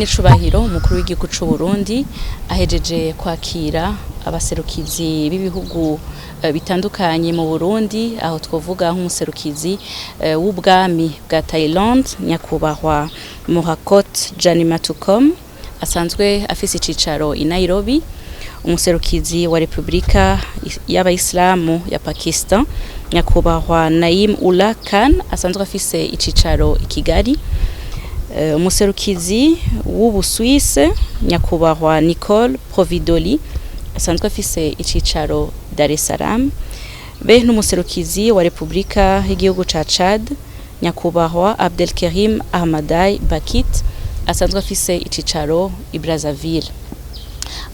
nyine icubahiro umukuru w'igihugu c'u Burundi ahejeje kwakira abaserukizi b'ibihugu bitandukanye mu Burundi, aho twovuga nk'umuserukizi w'ubwami bwa Thailand nyakubahwa Morakot Janimatukom asanzwe afise icicaro i Nairobi, umuserukizi wa Republika y'Abayisilamu ya Pakistan nyakubahwa Naim Ullah Khan asanzwe afise icicaro i Kigali, umuserukizi w'Ubuswise nyakubahwa Nicole Providoli asanzwe afise icicaro Dar es Salaam, be n'umuserukizi wa Republika y'igihugu ca Chad nyakubahwa Abdelkerim Ahmadai Bakit asanzwe afise icicaro i Brazzaville.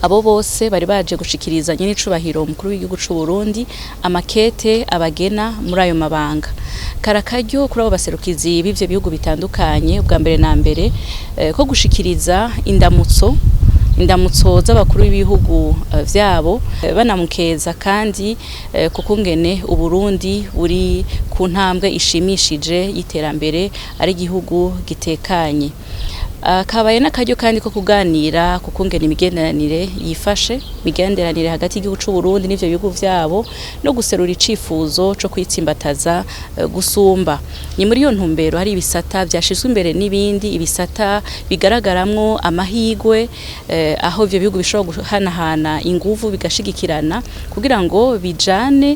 Abo bose bari baje gushikiriza nyine icubahiro umukuru w'igihugu c'u Burundi amakete abagena muri ayo mabanga. Karakaryo kuri abo baserukizi b'ivyo bihugu bitandukanye ubwa mbere na mbere ko gushikiriza indamutso z'abakuru b'ibihugu vyabo banamukeza kandi kukungene Uburundi buri ku ntambwe ishimishije y'iterambere ari igihugu gitekanye. Kabaye n'akaryo kandi ko kuganira kukungena imigenderanire yifashe, imigenderanire hagati y'igihugu c'u Burundi n'ivyo bihugu vyabo no guserura icifuzo co kwitsimbataza gusumba. Ni muri iyo ntumbero hari ibisata vyashizwe imbere n'ibindi ibisata bigaragaramwo amahigwe aho ivyo bihugu bishobora guhanahana inguvu bigashigikirana kugira ngo bijane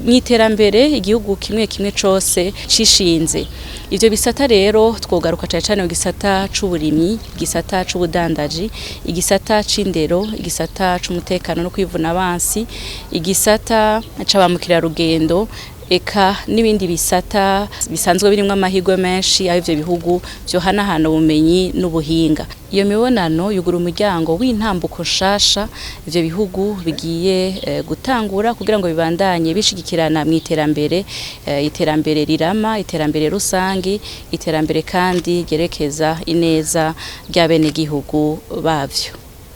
mw'iterambere igihugu kimwe kimwe cose cishinze. Ivyo bisata rero twogaruka cyane mu gisata c'uburimyi, igisata c'ubudandaji, igisata c'indero, igisata c'umutekano no kwivuna abansi, igisata c'abamukira rugendo eka n'ibindi bisata bisanzwe birimwo amahirwe menshi aho ivyo bihugu vyo hanahana ubumenyi n'ubuhinga. Iyo mibonano yugura umuryango w'intambuko nshasha ivyo bihugu bigiye gutangura kugira ngo bibandanye bishigikirana mw'iterambere, iterambere rirama, iterambere rusangi, iterambere kandi gerekeza ineza ry'abenegihugu bavyo.